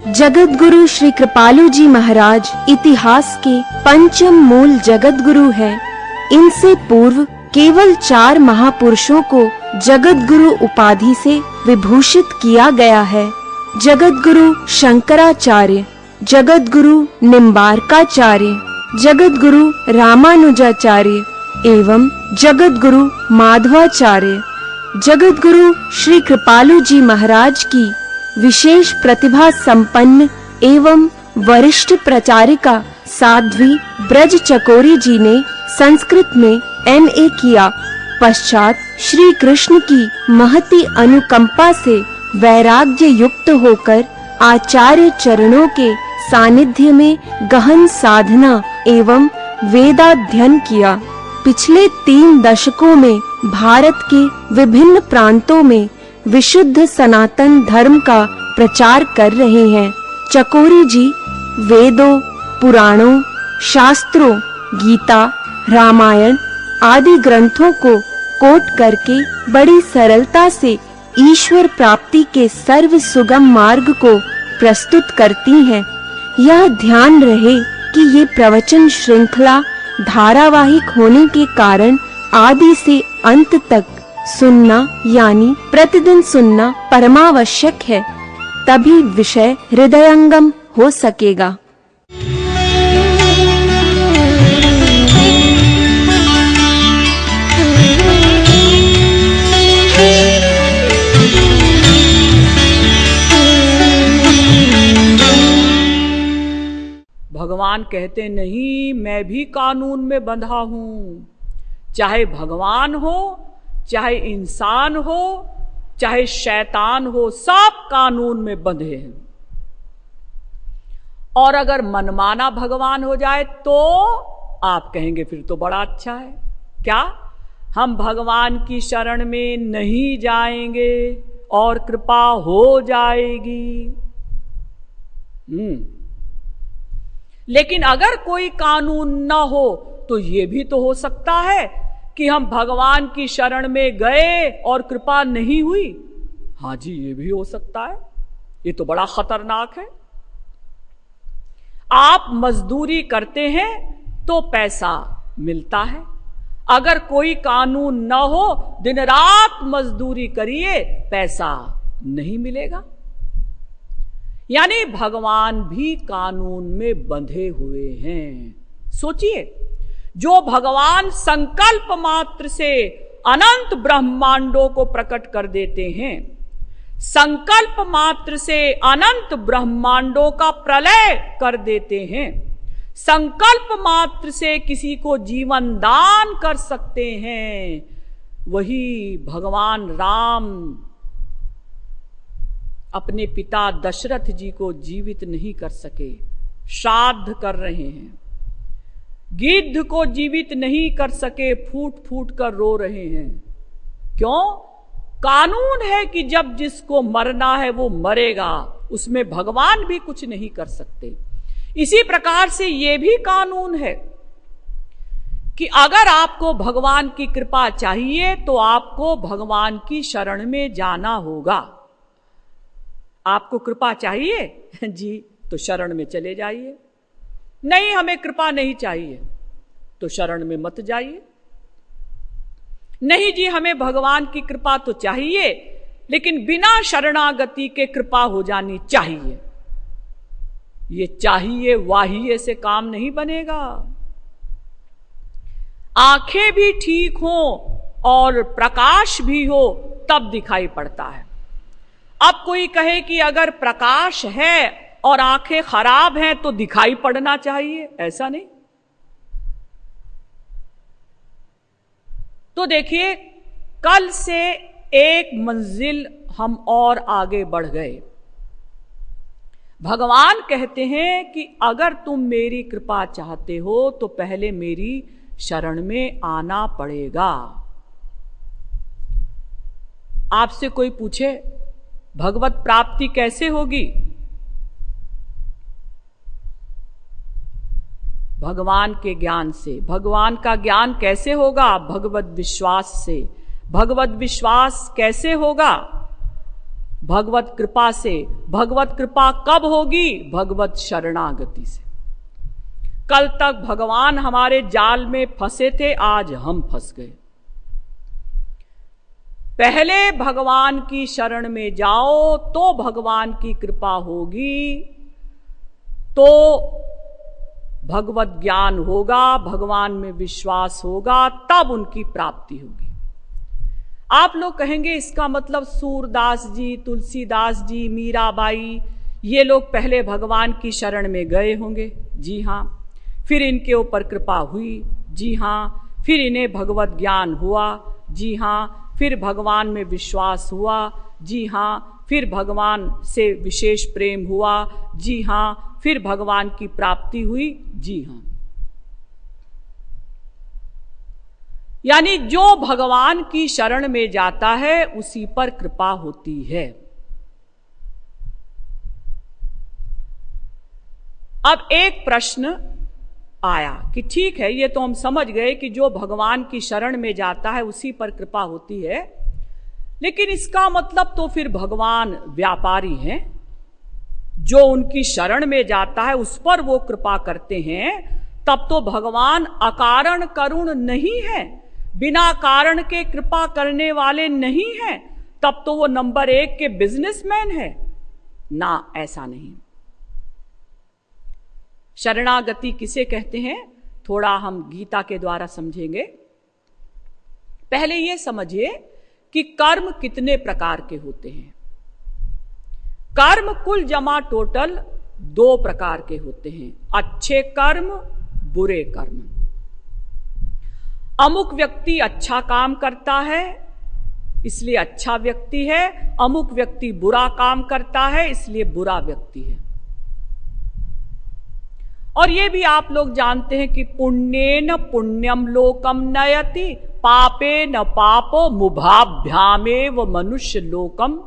जगतगुरु श्री कृपालु जी महाराज इतिहास के पंचम मूल जगतगुरु हैं। इनसे पूर्व केवल 4 महापुरुषों को जगतगुरु उपाधि से विभूषित किया गया है। जगतगुरु शंकराचार्य, जगतगुरु निम्बारकाचार्य, जगतगुरु रामानुजाचार्य एवं जगतगुरु माधवाचार्य। जगतगुरु श्री कृपालु जी महाराज की विशेष प्रतिभा संपन्न एवं वरिष्ठ प्रचारिका साध्वी ब्रज चकोरी जी ने संस्कृत में MA किया। पश्चात श्री कृष्ण की महती अनुकंपा से वैराग्य युक्त होकर आचार्य चरणों के सानिध्य में गहन साधना एवं वेदाध्ययन किया। पिछले 3 दशकों में भारत के विभिन्न प्रांतों में विशुद्ध सनातन धर्म का प्रचार कर रहे हैं। चकोरी जी वेदों, पुराणों, शास्त्रों, गीता, रामायण आदि ग्रंथों को कोट करके बड़ी सरलता से ईश्वर प्राप्ति के सर्व सुगम मार्ग को प्रस्तुत करती हैं। यह ध्यान रहे कि ये प्रवचन श्रृंखला धारावाहिक होने के कारण आदि से अंत तक सुनना यानी प्रतिदिन सुनना परमावश्यक है, तभी विषय हृदयंगम हो सकेगा। भगवान कहते नहीं, मैं भी कानून में बंधा हूं। चाहे भगवान हो, चाहे इंसान हो, चाहे शैतान हो, सब कानून में बंधे हैं। और अगर मनमाना भगवान हो जाए तो आप कहेंगे फिर तो बड़ा अच्छा है। क्या हम भगवान की शरण में नहीं जाएंगे और कृपा हो जाएगी? लेकिन अगर कोई कानून न हो तो ये भी तो हो सकता है कि हम भगवान की शरण में गए और कृपा नहीं हुई। हाँ जी, ये भी हो सकता है। ये तो बड़ा खतरनाक है। आप मजदूरी करते हैं तो पैसा मिलता है। अगर कोई कानून न हो, दिन रात मजदूरी करिए, पैसा नहीं मिलेगा। यानी भगवान भी कानून में बंधे हुए हैं। सोचिए, जो भगवान संकल्प मात्र से अनंत ब्रह्मांडों को प्रकट कर देते हैं, संकल्प मात्र से अनंत ब्रह्मांडों का प्रलय कर देते हैं, संकल्प मात्र से किसी को जीवन दान कर सकते हैं, वही भगवान राम अपने पिता दशरथ जी को जीवित नहीं कर सके, श्राद्ध कर रहे हैं। गिद्ध को जीवित नहीं कर सके, फूट फूट कर रो रहे हैं। क्यों? कानून है कि जब जिसको मरना है वो मरेगा, उसमें भगवान भी कुछ नहीं कर सकते। इसी प्रकार से ये भी कानून है कि अगर आपको भगवान की कृपा चाहिए तो आपको भगवान की शरण में जाना होगा। आपको कृपा चाहिए जी, तो शरण में चले जाइए। नहीं, हमें कृपा नहीं चाहिए तो शरण में मत जाइए। नहीं जी, हमें भगवान की कृपा तो चाहिए, लेकिन बिना शरणागति के कृपा हो जानी चाहिए। ये चाहिए वाहिए से काम नहीं बनेगा। आंखें भी ठीक हो और प्रकाश भी हो तब दिखाई पड़ता है। अब कोई कहे कि अगर प्रकाश है और आंखें खराब हैं तो दिखाई पड़ना चाहिए, ऐसा नहीं। तो देखिए, कल से एक मंजिल हम और आगे बढ़ गए। भगवान कहते हैं कि अगर तुम मेरी कृपा चाहते हो तो पहले मेरी शरण में आना पड़ेगा। आपसे कोई पूछे भगवत प्राप्ति कैसे होगी? भगवान के ज्ञान से। भगवान का ज्ञान कैसे होगा? भगवत विश्वास से। भगवत विश्वास कैसे होगा? भगवत कृपा से। भगवत कृपा कब होगी? भगवत शरणागति से। कल तक भगवान हमारे जाल में फंसे थे, आज हम फंस गए। पहले भगवान की शरण में जाओ तो भगवान की कृपा होगी, तो भगवत ज्ञान होगा, भगवान में विश्वास होगा, तब उनकी प्राप्ति होगी। आप लोग कहेंगे इसका मतलब सूरदास जी, तुलसीदास जी, मीराबाई, ये लोग पहले भगवान की शरण में गए होंगे। जी हाँ। फिर इनके ऊपर कृपा हुई। जी हाँ। फिर इन्हें भगवत ज्ञान हुआ। जी हाँ। फिर भगवान में विश्वास हुआ। जी हाँ। फिर भगवान से विशेष प्रेम हुआ। जी हाँ। फिर भगवान की प्राप्ति हुई। जी हाँ। यानी जो भगवान की शरण में जाता है उसी पर कृपा होती है। अब एक प्रश्न आया कि ठीक है, ये तो हम समझ गए कि जो भगवान की शरण में जाता है उसी पर कृपा होती है, लेकिन इसका मतलब तो फिर भगवान व्यापारी हैं। जो उनकी शरण में जाता है उस पर वो कृपा करते हैं, तब तो भगवान अकारण करुण नहीं है, बिना कारण के कृपा करने वाले नहीं हैं, तब तो वो नंबर 1 के बिजनेसमैन है ना। ऐसा नहीं। शरणागति किसे कहते हैं, थोड़ा हम गीता के द्वारा समझेंगे। पहले ये समझिए कि कर्म कितने प्रकार के होते हैं। कर्म कुल जमा टोटल 2 प्रकार के होते हैं, अच्छे कर्म, बुरे कर्म। अमुक व्यक्ति अच्छा काम करता है इसलिए अच्छा व्यक्ति है, अमुक व्यक्ति बुरा काम करता है इसलिए बुरा व्यक्ति है। और ये भी आप लोग जानते हैं कि पुण्येन पुण्यम लोकम नयति, पापेन पापो मुभाभ्यामेव मनुष्य लोकम।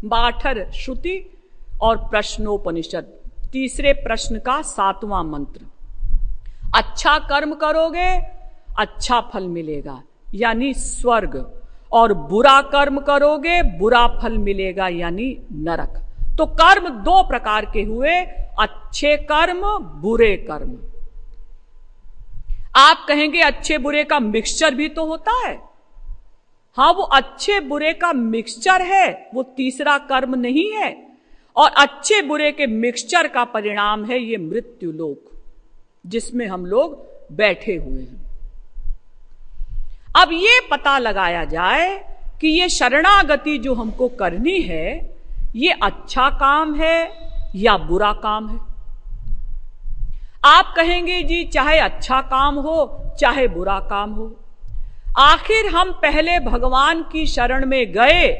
62 श्रुति और प्रश्नोपनिषद, तीसरे प्रश्न का 7वां मंत्र। अच्छा कर्म करोगे अच्छा फल मिलेगा यानी स्वर्ग, और बुरा कर्म करोगे बुरा फल मिलेगा यानी नरक। तो कर्म 2 प्रकार के हुए, अच्छे कर्म, बुरे कर्म। आप कहेंगे अच्छे बुरे का मिक्सचर भी तो होता है। हाँ, वो अच्छे बुरे का मिक्सचर है, वो तीसरा कर्म नहीं है। और अच्छे बुरे के मिक्सचर का परिणाम है ये मृत्यु लोक, जिसमें हम लोग बैठे हुए हैं। अब ये पता लगाया जाए कि ये शरणागति जो हमको करनी है ये अच्छा काम है या बुरा काम है। आप कहेंगे जी चाहे अच्छा काम हो चाहे बुरा काम हो, आखिर हम पहले भगवान की शरण में गए,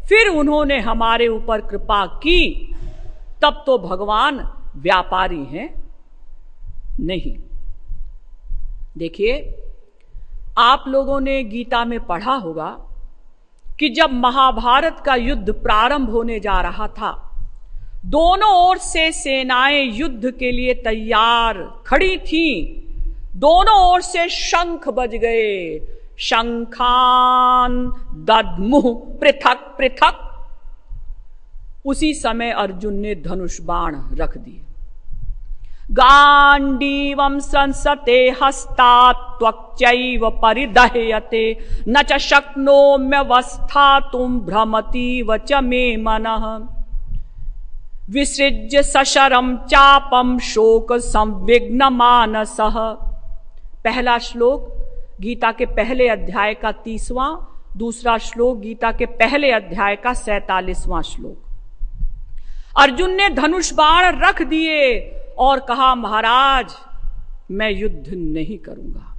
फिर उन्होंने हमारे ऊपर कृपा की, तब तो भगवान व्यापारी हैं नहीं। देखिए, आप लोगों ने गीता में पढ़ा होगा कि जब महाभारत का युद्ध प्रारंभ होने जा रहा था, दोनों ओर से सेनाएं युद्ध के लिए तैयार खड़ी थीं। दोनों ओर से शंख बज गए, शंखान दद्मुह पृथक पृथक। उसी समय अर्जुन ने धनुष बाण रख दिए। गांडीवं संसते हस्तात् त्वक्चैव परिदह्यते, न च शक्नोम्यवस्थातुं भ्रमतीव च मे मनः, विसृज्य सशरं चापं शोक संविघ्न मानसः। पहला श्लोक गीता के पहले अध्याय का 30वां, दूसरा श्लोक गीता के पहले अध्याय का 47वां श्लोक। अर्जुन ने धनुष बाण रख दिए और कहा, महाराज मैं युद्ध नहीं करूंगा,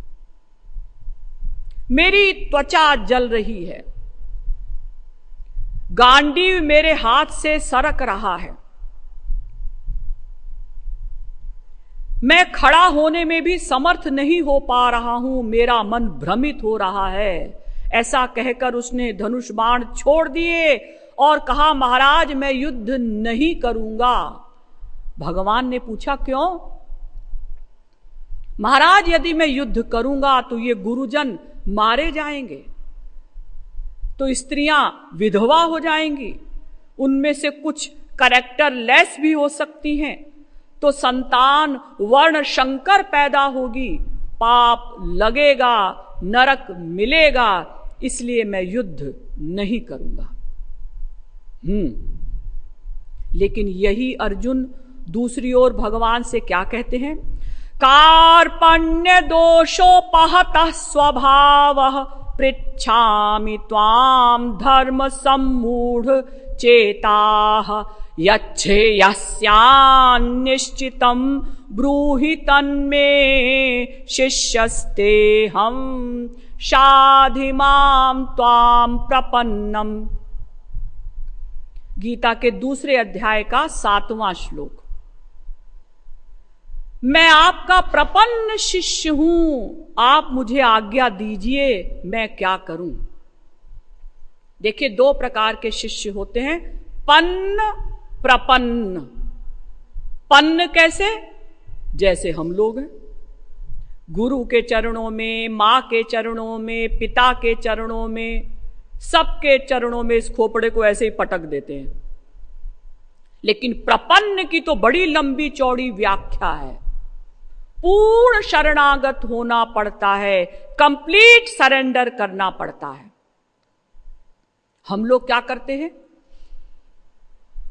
मेरी त्वचा जल रही है, गांडीव मेरे हाथ से सरक रहा है, मैं खड़ा होने में भी समर्थ नहीं हो पा रहा हूं, मेरा मन भ्रमित हो रहा है। ऐसा कहकर उसने धनुष बाण छोड़ दिए और कहा, महाराज मैं युद्ध नहीं करूंगा। भगवान ने पूछा, क्यों? महाराज यदि मैं युद्ध करूंगा तो ये गुरुजन मारे जाएंगे, तो स्त्रियां विधवा हो जाएंगी, उनमें से कुछ कैरेक्टर लेस भी हो सकती हैं, तो संतान वर्ण शंकर पैदा होगी, पाप लगेगा, नरक मिलेगा, इसलिए मैं युद्ध नहीं करूंगा। लेकिन यही अर्जुन दूसरी ओर भगवान से क्या कहते हैं? कार्पण्य दोषोपहतः स्वभावः पृच्छामि त्वाम धर्म सम्मूढ़ चेताः यच्छेयस्यान्निश्चितं ब्रूहि तन्मे शिष्यस्तेऽहं शाधि मां त्वां प्रपन्नम। गीता के दूसरे अध्याय का 7वां श्लोक। मैं आपका प्रपन्न शिष्य हूं, आप मुझे आज्ञा दीजिए, मैं क्या करूं। देखिए, 2 प्रकार के शिष्य होते हैं, पन्न प्रपन्न। पन्न कैसे? जैसे हम लोग हैं, गुरु के चरणों में, मां के चरणों में, पिता के चरणों में, सबके चरणों में इस खोपड़े को ऐसे ही पटक देते हैं। लेकिन प्रपन्न की तो बड़ी लंबी चौड़ी व्याख्या है। पूर्ण शरणागत होना पड़ता है, कंप्लीट सरेंडर करना पड़ता है। हम लोग क्या करते हैं?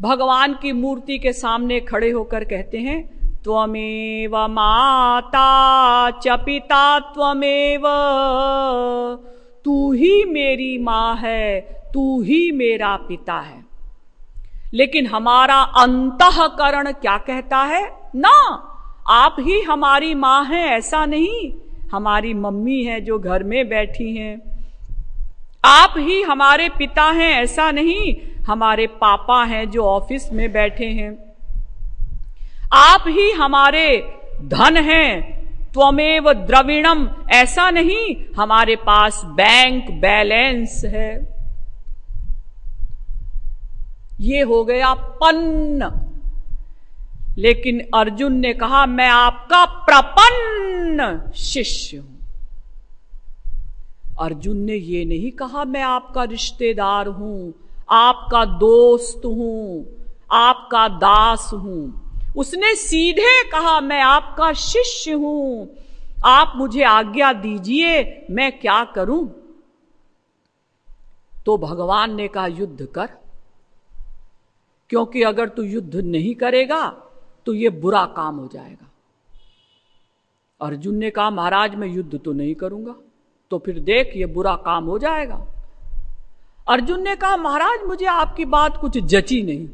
भगवान की मूर्ति के सामने खड़े होकर कहते हैं, त्वमेव माता च पिता त्वमेव, तू ही मेरी मां है, तू ही मेरा पिता है। लेकिन हमारा अंतःकरण क्या कहता है? ना, आप ही हमारी मां हैं, ऐसा नहीं। हमारी मम्मी है जो घर में बैठी हैं। आप ही हमारे पिता हैं, ऐसा नहीं। हमारे पापा हैं जो ऑफिस में बैठे हैं। आप ही हमारे धन हैं, त्वमेव द्रविणम, ऐसा नहीं हमारे पास बैंक बैलेंस है। ये हो गया पन्न। लेकिन अर्जुन ने कहा, मैं आपका प्रपन्न शिष्य हूं। अर्जुन ने ये नहीं कहा मैं आपका रिश्तेदार हूं, आपका दोस्त हूं, आपका दास हूं। उसने सीधे कहा, मैं आपका शिष्य हूं, आप मुझे आज्ञा दीजिए, मैं क्या करूं। तो भगवान ने कहा, युद्ध कर, क्योंकि अगर तू युद्ध नहीं करेगा तो ये बुरा काम हो जाएगा। अर्जुन ने कहा, महाराज मैं युद्ध तो नहीं करूंगा। तो फिर देख, ये बुरा काम हो जाएगा। अर्जुन ने कहा, महाराज मुझे आपकी बात कुछ जची नहीं।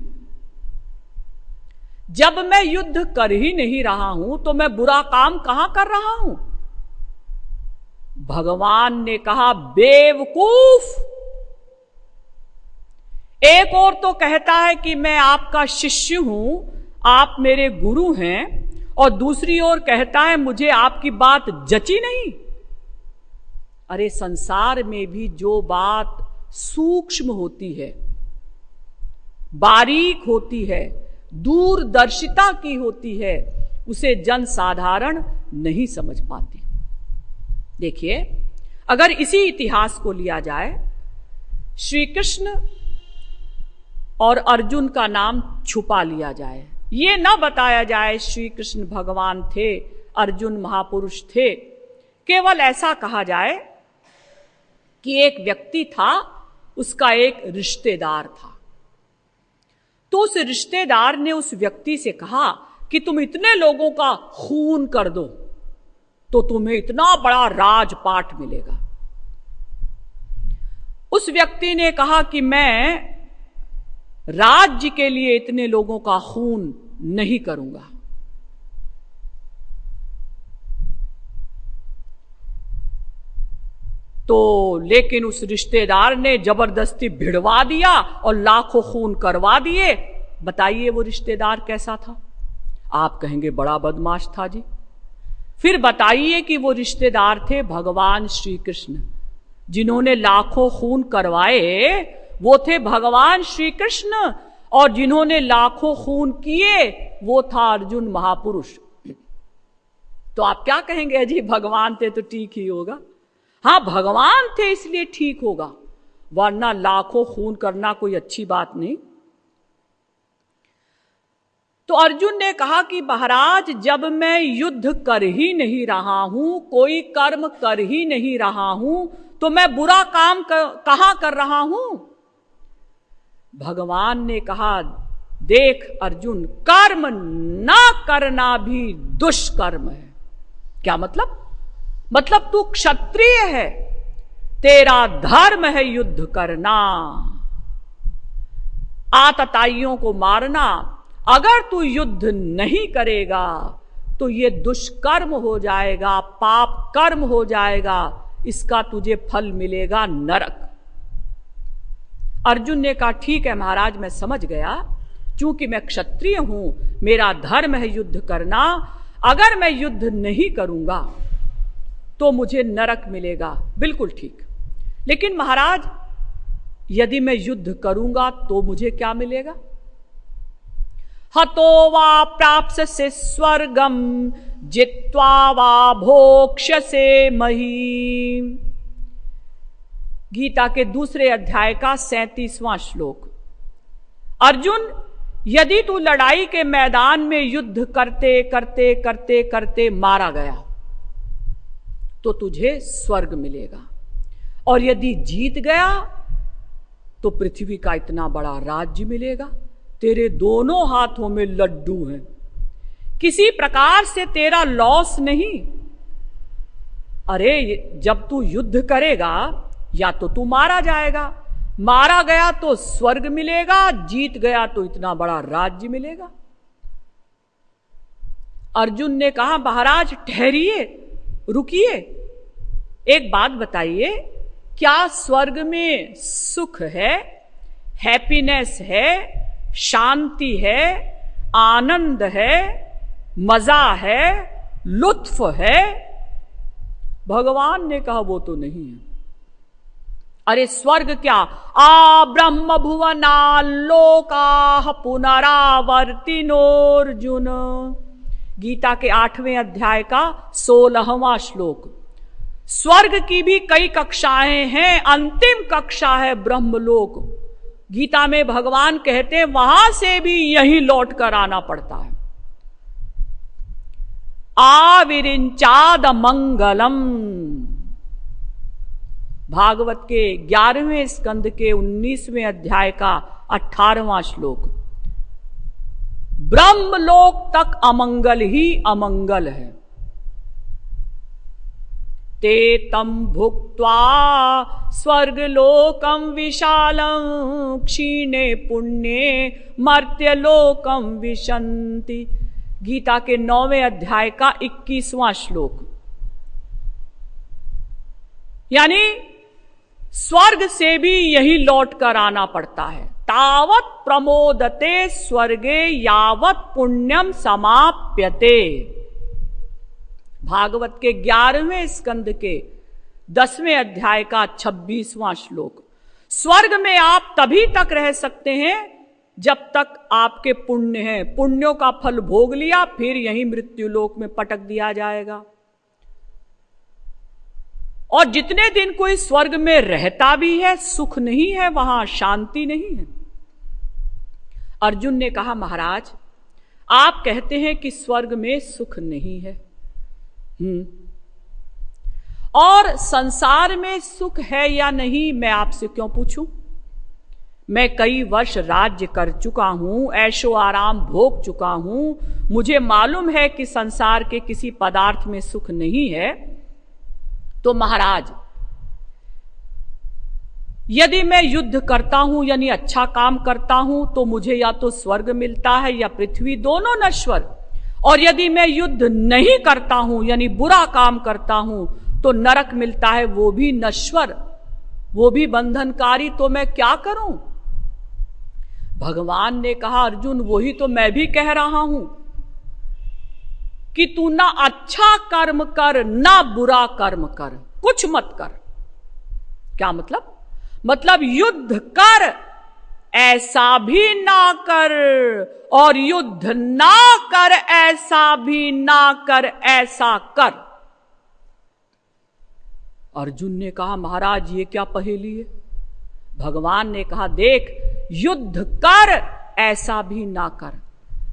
जब मैं युद्ध कर ही नहीं रहा हूं तो मैं बुरा काम कहां कर रहा हूं। भगवान ने कहा, बेवकूफ, एक और तो कहता है कि मैं आपका शिष्य हूं, आप मेरे गुरु हैं, और दूसरी ओर कहता है मुझे आपकी बात जची नहीं। अरे संसार में भी जो बात सूक्ष्म होती है, बारीक होती है, दूरदर्शिता की होती है, उसे जन साधारण नहीं समझ पाते। देखिए, अगर इसी इतिहास को लिया जाए, श्री कृष्ण और अर्जुन का नाम छुपा लिया जाए, ये न बताया जाए श्री कृष्ण भगवान थे, अर्जुन महापुरुष थे, केवल ऐसा कहा जाए कि एक व्यक्ति था, उसका एक रिश्तेदार था। तो उस रिश्तेदार ने उस व्यक्ति से कहा कि तुम इतने लोगों का खून कर दो तो तुम्हें इतना बड़ा राजपाट मिलेगा। उस व्यक्ति ने कहा कि मैं राज्य के लिए इतने लोगों का खून नहीं करूंगा। तो लेकिन उस रिश्तेदार ने जबरदस्ती भिड़वा दिया और लाखों खून करवा दिए। बताइए वो रिश्तेदार कैसा था? आप कहेंगे बड़ा बदमाश था जी। फिर बताइए कि वो रिश्तेदार थे भगवान श्री कृष्ण, जिन्होंने लाखों खून करवाए वो थे भगवान श्री कृष्ण, और जिन्होंने लाखों खून किए वो था अर्जुन महापुरुष। तो आप क्या कहेंगे, अजी भगवान थे तो ठीक ही होगा। हाँ, भगवान थे इसलिए ठीक होगा, वरना लाखों खून करना कोई अच्छी बात नहीं। तो अर्जुन ने कहा कि महाराज, जब मैं युद्ध कर ही नहीं रहा हूं, कोई कर्म कर ही नहीं रहा हूं, तो मैं बुरा काम कहां कर रहा हूं? भगवान ने कहा, देख अर्जुन, कर्म ना करना भी दुष्कर्म है। क्या मतलब? मतलब तू क्षत्रिय है, तेरा धर्म है युद्ध करना, आतताइयों को मारना। अगर तू युद्ध नहीं करेगा तो ये दुष्कर्म हो जाएगा, पाप कर्म हो जाएगा, इसका तुझे फल मिलेगा नरक। अर्जुन ने कहा, ठीक है महाराज, मैं समझ गया, चूंकि मैं क्षत्रिय हूं, मेरा धर्म है युद्ध करना, अगर मैं युद्ध नहीं करूंगा तो मुझे नरक मिलेगा। बिल्कुल ठीक। लेकिन महाराज, यदि मैं युद्ध करूंगा तो मुझे क्या मिलेगा? हतो वा प्राप्स्यसे स्वर्गम जित्वा वा भोक्ष्यसे महीम। गीता के दूसरे अध्याय का 37वां श्लोक। अर्जुन, यदि तू लड़ाई के मैदान में युद्ध करते करते करते करते मारा गया तो तुझे स्वर्ग मिलेगा, और यदि जीत गया तो पृथ्वी का इतना बड़ा राज्य मिलेगा। तेरे दोनों हाथों में लड्डू हैं, किसी प्रकार से तेरा लॉस नहीं। अरे जब तू युद्ध करेगा या तो तू मारा जाएगा, मारा गया तो स्वर्ग मिलेगा, जीत गया तो इतना बड़ा राज्य मिलेगा। अर्जुन ने कहा, महाराज ठहरिए, रुकिए, एक बात बताइए, क्या स्वर्ग में सुख है, हैप्पीनेस है, शांति है, आनंद है, मजा है, लुत्फ है? भगवान ने कहा, वो तो नहीं है। अरे स्वर्ग क्या, आ ब्रह्म भुवना लोका पुनरावर्तिनोर्जुन। गीता के 8वें अध्याय का 16वां श्लोक। स्वर्ग की भी कई कक्षाएं हैं, अंतिम कक्षा है ब्रह्मलोक। गीता में भगवान कहते हैं वहां से भी यहीं लौट कर आना पड़ता है। आविरिंचाद मंगलम। भागवत के 11वें स्कंद के 19वें अध्याय का 18वां श्लोक। ब्रह्मलोक तक अमंगल ही अमंगल है। ते तम भुक्त्वा स्वर्गलोकम विशालम क्षीणे पुण्ये मर्त्यलोकम विशन्ति। गीता के 9वें अध्याय का 21वां श्लोक। यानी स्वर्ग से भी यही लौट कर आना पड़ता है। तावत प्रमोदते स्वर्गे यावत पुण्यम समाप्यते। भागवत के 11वें स्कंद के 10वें अध्याय का 26वां श्लोक। स्वर्ग में आप तभी तक रह सकते हैं जब तक आपके पुण्य हैं। पुण्यों का फल भोग लिया, फिर यहीं मृत्युलोक में पटक दिया जाएगा। और जितने दिन कोई स्वर्ग में रहता भी है, सुख नहीं है, वहां शांति नहीं है। अर्जुन ने कहा, महाराज आप कहते हैं कि स्वर्ग में सुख नहीं है, और संसार में सुख है या नहीं मैं आपसे क्यों पूछूं? मैं कई वर्ष राज्य कर चुका हूं, ऐशो आराम भोग चुका हूं, मुझे मालूम है कि संसार के किसी पदार्थ में सुख नहीं है। तो महाराज, यदि मैं युद्ध करता हूं यानी अच्छा काम करता हूं तो मुझे या तो स्वर्ग मिलता है या पृथ्वी, दोनों नश्वर। और यदि मैं युद्ध नहीं करता हूं यानी बुरा काम करता हूं तो नरक मिलता है, वो भी नश्वर, वो भी बंधनकारी। तो मैं क्या करूं? भगवान ने कहा, अर्जुन वही तो मैं भी कह रहा हूं कि तू ना अच्छा कर्म कर ना बुरा कर्म कर, कुछ मत कर। क्या मतलब? मतलब युद्ध कर ऐसा भी ना कर, और युद्ध ना कर ऐसा भी ना कर, ऐसा कर। अर्जुन ने कहा, महाराज ये क्या पहेली है? भगवान ने कहा, देख, युद्ध कर ऐसा भी ना कर,